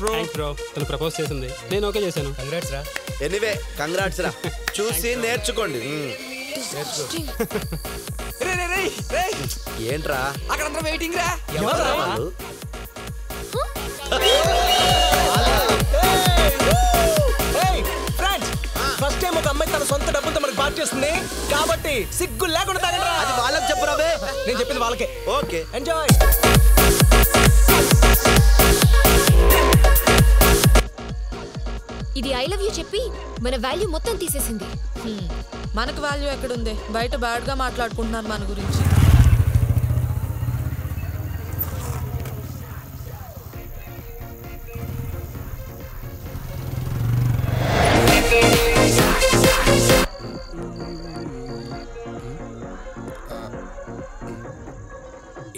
Bro. Thanks bro. తను propose చేసింది, నేను ఓకే చేశాను. కంగ్రాట్స్ రా. ఎనీవే కంగ్రాట్స్ రా. చూసి నేర్చుకోండి. ఏంట్రా అక్కడ వెయిటింగ్ రా. ఎవరా వాళ్ళు? ఫస్ట్ టైం ఒక అమ్మాయి తన సొంత డబ్బులతో మనకు బాట్ చేస్తుంది కాబట్టి సిగ్గు లేకుండా తాగండి. అది వాళ్ళకి చెప్పురావే. నేను చెప్పింది వాళ్ళకే. Okay enjoy. ఇది ఐ లవ్ యూ చెప్పి మన వాల్యూ మొత్తం తీసేసింది. మనకు వాల్యూ ఎక్కడుంది? బయట బ్యాడ్ గా మాట్లాడుకుంటున్నారు మన గురించి.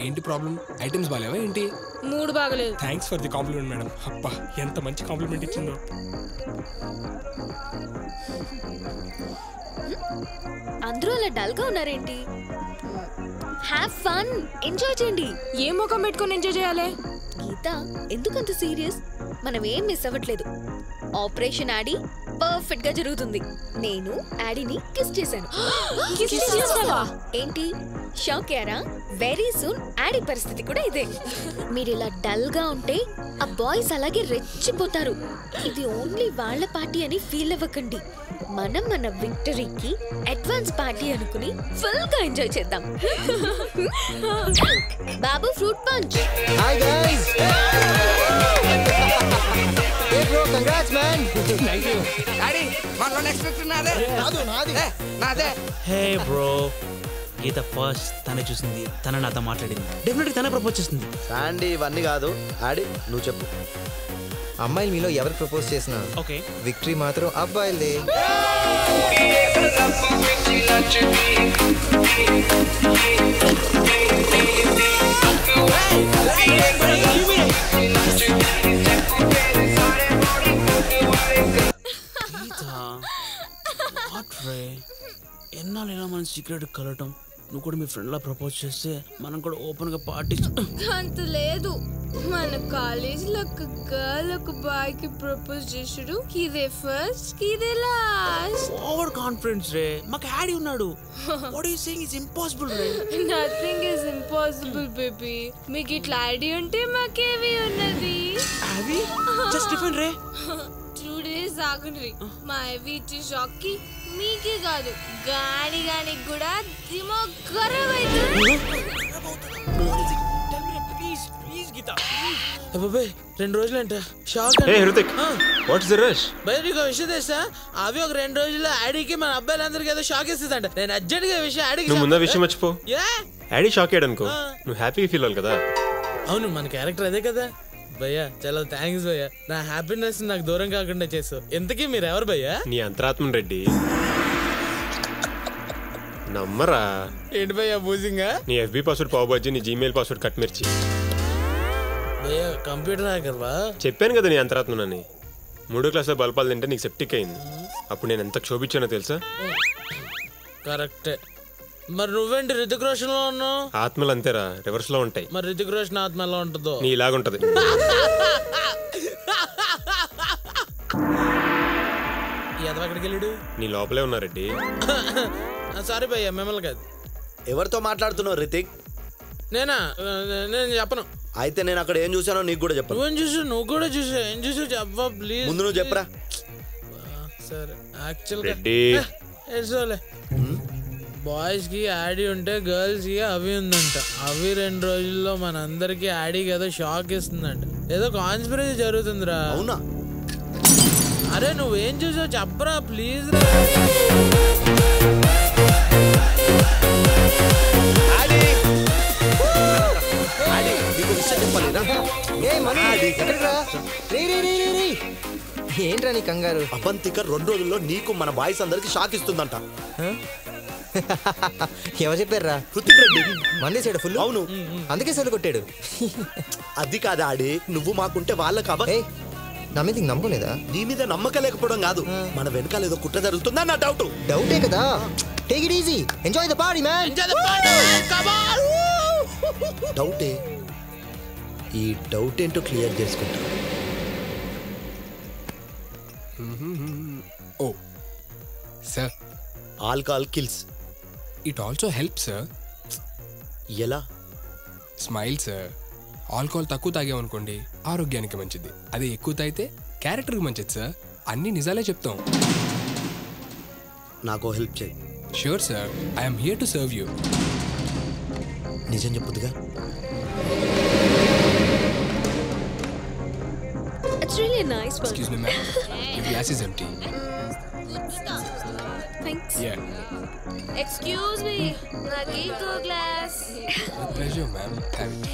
ఏంటి ప్రాబ్లం? ఐటమ్స్ బాగాలేవా ఏంటి? మూడు బాగలేదు. Thanks for the compliment madam. అబ్బా ఎంత మంచి కాంప్లిమెంట్ ఇచ్చిందో. అందరూ అలా డల్ గా ఉన్నారేంటి? హ్యావ్ ఫన్, ఎంజాయ్ చేయండి. ఏ ముఖం పెట్టుకొని ఎంజాయ్ చేయాలి? గీత ఎందుకంత సీరియస్? మనం ఏం మిస్ అవ్వట్లేదు. ఆపరేషన్ ఆడి పర్ఫెక్ట్ గా జరుగుతుంది. నేను ఆడిని కిస్ చేశాను. ఏంటి షాక్ అయ్యారా? వెరీ సూన్ ఆడి పరిస్థితి కూడా ఇదే. మీరు ఇలా డల్ గా ఉంటే ఆ బాయ్స్ అలాగే రెచ్చిపోతారు. ఇది ఓన్లీ వాళ్ళ పార్టీ అని ఫీల్ అవ్వకండి. మనం మన విక్టరీకి అడ్వాన్స్ పార్టీ అనుకుని ఫుల్ గా ఎంజాయ్ చేద్దాం. బాబు fruit punch. Hi guys. Hey bro congrats man. Thank you. Daddy మనలో నెక్స్ట్ పిక్ నాదే. నాది నాదే. హే బ్రో, గీత ఫస్ట్ తనే చూసింది, తన నాతో మాట్లాడింది, డెఫినెట్లీ తనే ప్రపోజ్ చేస్తుంది. శాండీ ఇవన్నీ కాదు, ఆడి నువ్వు చెప్పు. అమ్మాయిలు మీలో ఎవరు ప్రపోజ్ చేసినా ఓకే, విక్టరీ మాత్రం అబ్బాయిలదే. ఎన్నాళ్ళు ఇలా మన సీక్రెట్ కలవటం, నువ్వు కూడా మీ ఫ్రెండ్ లా ప్రపోజ్ చేస్తే మనం కూడా ఓపెన్ గా పార్టీ. అంత లేదు, మన కాలేజ్ లో ఒక గర్ల్ ఒక బాయ్ కి ప్రపోజ్ చేసాడు. ఇదే ఫస్ట్, ఇదే లాస్ట్. ఓవర్ కాన్ఫిడెన్స్ రే, మాకు హ్యాడీ ఉన్నాడు. What you saying is impossible ray. Nothing is impossible baby. మీకు ఇట్లా ఐడియా ఉంటే మాకేవి ఉన్నది. హ్యావీ జస్ట్ డిఫరెంట్ రే. 2 days ఆగండి. మా ఎవి ఇచ్చే షాక్ కి మీకే కాదు గాడి గాని కూడా దిమాగ్ ఖరాబ్ అవుతుంది. 2 రోజులంట షాక్. What's the rush? నీకు విషయం తెలుసా? అవి ఒక 2 రోజుల్లో ఆడికి మన అబ్బాయిలందరికీ ఏదో షాక్ ఇస్తుందంట. నేను అర్జెంట్ గా విషయం ఆడికి. నువ్వు ముందు విషయం మర్చిపో. ఆడి షాక్ అయ్యాడు అనుకో, నువ్వు హ్యాపీగా ఫీల్ అవ్వాలి కదా. అవును, మన క్యారెక్టర్ అదే కదా భయ్యా. చాలా థ్యాంక్స్ భయ్యా, నా హ్యాపీనెస్ నాకు దూరం కాకుండా చేసావు. ఎంతకీ మీరు ఎవరు భయ్యా? నీ అంతరాత్మ రెడ్డి. నమ్మరా? ఏంటి భయ్యా బూజింగా? నీ ఎఫ్బి పాస్వర్డ్ పావుబాజీ, నీ జీమెయిల్ పాస్వర్డ్ కట్మిర్చి. భయ్యా కంప్యూటర్ హ్యాకర్వా? చెప్పాను కదా నీ అంతరాత్మనని. 3వ క్లాస్లో బల్పాలు తింటే నీకు సెప్టిక్ అయింది. అప్పుడు నేను ఎంత క్షోభించానో తెలుసా? కరెక్టే. మరి నువ్వేంటి రితిక్ రోషన్ లో ఉన్నావు? ఆత్మలు అంతేరా, రివర్స్ లో ఉంటాయి. మరి రితిక్ రోషన్ ఆత్మ ఎలా ఉంటుందో? నీ ఇలాగుంటది. ఎక్కడికి వెళ్ళాడు? నీ లోపలే ఉన్నా రెడ్డి. సారీ భయ్యా, మిమ్మల్ని కాదు. ఎవరితో మాట్లాడుతున్నావు రితిక్? నేను చెప్పను. అయితే నేను అక్కడ ఏం చూసానో నీకు కూడా చెప్పను. నువ్వేం చూసావు? నువ్వు కూడా చూసావు. ఏం చూసావు చెప్పా ప్లీజ్. ముందు నువ్వు చెప్పరా. సరే, యాక్చువల్ రెడ్డి బాయ్స్ కి యాడీ ఉంటే గర్ల్స్ కి అవి ఉందంట. అవి 2 రోజుల్లో మన అందరికి యాడీకి ఏదో షాక్ ఇస్తుందంట. ఏదో కాన్స్పిరసీ జరుగుతుందిరా. అవునా? అరే నువ్వేం చూసావు చెప్పరా ప్లీజ్. ఏంట్రా నీ కంగారు? అవంతిక 2 రోజుల్లో నీకు మన బాయ్స్ అందరికి షాక్ ఇస్తుందంట. ఎవరు చెప్పారా? హృతిక్ రెడ్డి మందేశాడు ఫుల్. అవును, అందుకే సెల్ కొట్టాడు. అది కాదా ఆడి, నువ్వు మాకుంటే వాళ్ళ కాబట్టి. నా మీద నమ్మకలేదా? నీ మీద నమ్మకం లేకపోవడం కాదు, మన వెనకాల ఏదో కుట్ర జరుగుతుందా నా డౌట్. డౌటే కదా. Take it easy, enjoy the party man. Enjoy the party come on. డౌటే. ఈ డౌట్ ఏంటో క్లియర్ చేసుకుంటా. Oh sir, alcohol kills. It also help sir. ఎలా? Smile sir. ఆల్కహాల్ తక్కువ తాగామనుకోండి ఆరోగ్యానికి మంచిది, అదే ఎక్కువ తాగితే క్యారెక్టర్కి మంచిది సార్. అన్నీ నిజాలే చెప్తాం. నాకు హెల్ప్ చేయి. Sure sir, I'm here to serve you. నిజం చెప్పుద్దిగా. It's really a nice one. Excuse me, ma'am. Your glass is empty. Thanks. Yeah. Excuse me, నాకు ఇంకో glass. With pleasure, ma'am. Have it.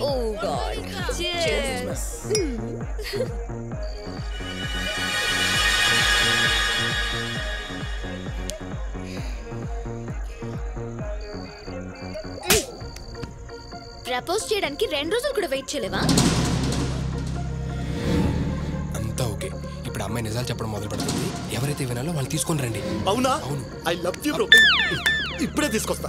Oh God. Cheers. Propose చేయడానికి 2 రోజులు కూడా wait చేయలేవా? అంతా okay. ఇప్పుడు అమ్మాయి నిజాలు చెప్పడం మొదలు పెడుతుంది. ఎవరైతే వినాలో వాళ్ళు తీసుకొని రండి. అవునా? అవును. I love you bro. ఇప్పుడే తీసుకొస్తా.